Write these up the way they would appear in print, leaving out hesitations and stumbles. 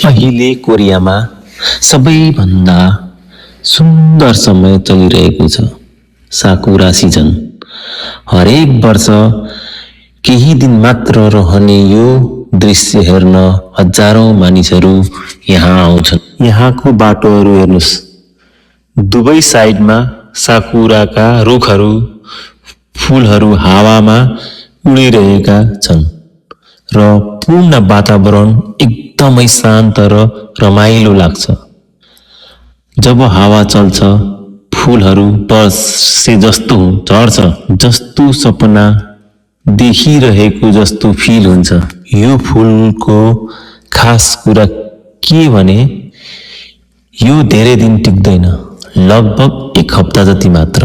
अहिले कोरियामा सबैभन्दा सुन्दर समय चलिरहेको छ, साकुरा सिजन। हरेक वर्ष केही दिन मात्र रहने यो दृश्य हेर्न हजारौं मानिसहरू यहाँ आउँछन्। यहाँको बाटोहरू हेर्नुस्, दुवै साइडमा साकुराका रुखहरू, फूलहरू हावामा उडिरहेका छन् र पूर्ण वातावरण एकदमै शान्त र रमाइलो लाग्छ। जब हावा चल्छ, फूलहरू बसे जस्तो झर्छ, जस्तो सपना देखिरहेको जस्तो फिल हुन्छ। यो फूलको खास कुरा के भने यो धेरै दिन टिक्दैन, लगभग 1 हप्ता जति मात्र।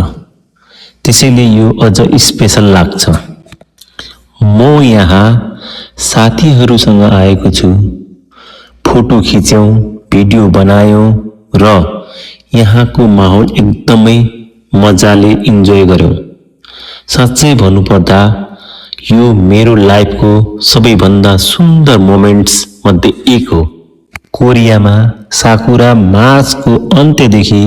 त्यसैले यो अझ स्पेशल लाग्छ। म यहाँ साथीहरूसँग आएको छु। फोटो खिच्यौं, भिडियो बनायौं र यहाँको माहौल एकदमै मजाले इन्जोय गर्यौं। साँच्चै भन्नुपर्दा यो मेरो लाइफको सबैभन्दा सुन्दर मोमेन्ट्स मध्ये एक हो। कोरियामा साकुरा मार्चको अन्त्यदेखि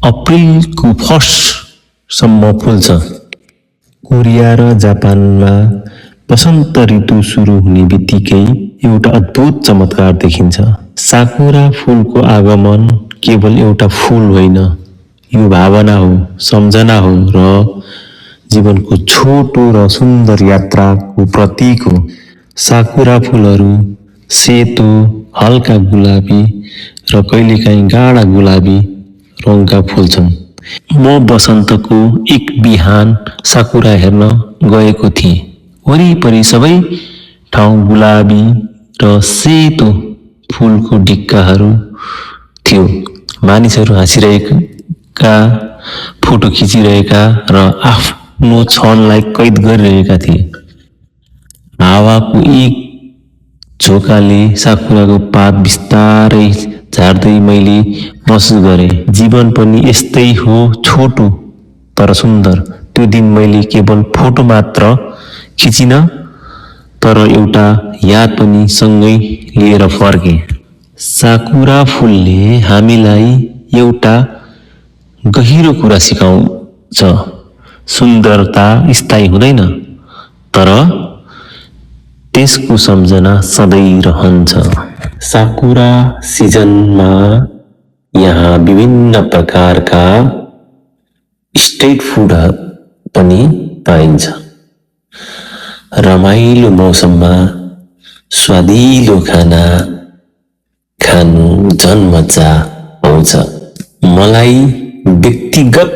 अप्रिलको फर्स्टसम्म फुल्छ। कोरिया र जापानमा वसन्त ऋतु सुरु हुने बित्तिकै एउटा अद्भुत चमत्कार देखिन्छ। साकुरा फूलको आगमन केवल एउटा फूल होइन, यो भावना हो, सम्झना हो र जीवनको छोटो र सुन्दर यात्राको प्रतीक हो। साकुरा फूलहरू सेतो, हल्का गुलाबी र कहिलेकाहीँ गाढा गुलाबी रङका फुल्छन्। म वसन्तको एक बिहान साकुरा हेर्न गएको थिएँ। वरिपरि सबै ठाउँ गुलाबी र सेतो फूलको ढिक्काहरू थियो। मानिसहरू हाँसिरहेका, फोटो खिचिरहेका र आफ्नो क्षणलाई कैद गरिरहेका थिए। हावाको एक झोकाले साकुराको पात बिस्तारै झार्दै मैले महसुस गरेँ, जीवन पनि यस्तै हो, छोटो तर सुन्दर। त्यो दिन मैले केवल फोटो मात्र खिचिन, तर एउटा याद पनि सँगै लिएर फर्केँ। साकुरा फुलले हामीलाई एउटा गहिरो कुरा सिकाउँछ। सुन्दरता स्थायी हुँदैन, तर त्यसको सम्झना सधैँ रहन्छ। साकुरा सिजनमा यहाँ विभिन्न प्रकारका स्ट्रिट फुड पनि पाइन्छ। रमाइलो मौसममा स्वादिलो खाना खानु झन् मजा आउँछ। मलाई व्यक्तिगत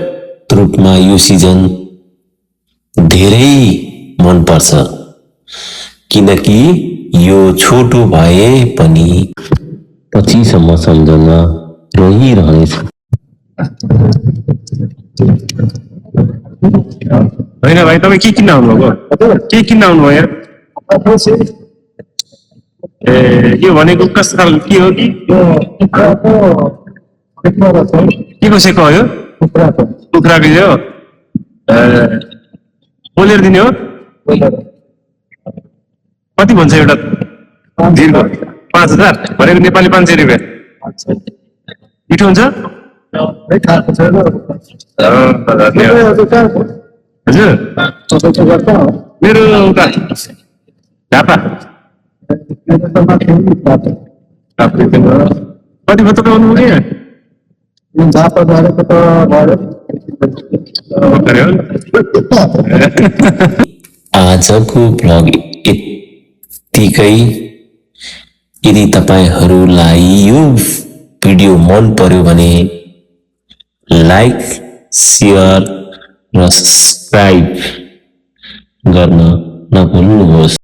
रूपमा यो सिजन धेरै मन पर्छ, किनकि यो छोटो भए पनि पछिसम्म सम्झना रहिरहनेछ। होइन भाइ, तपाईँ के किन्न आउनुभएको? के किन्न आउनुभयो यार? ए, यो भनेको कस्तो के हो कि के को सेको हो यो? कुखुराको यो पोलेर दिने हो? कति भन्छ एउटा धिरको? 5000 भनेको नेपाली 500 रुपियाँ। मिठो हुन्छ हजुर? मेरो उता ढापा कति भयो तपाईँ आउनु कि आजको ब्लग यतिकै। यदि तपाईहरूलाई यो भिडियो मन पर्यो भने लाइक, शेयर र सब्सक्राइब गर्न नभुल्नुहोस्।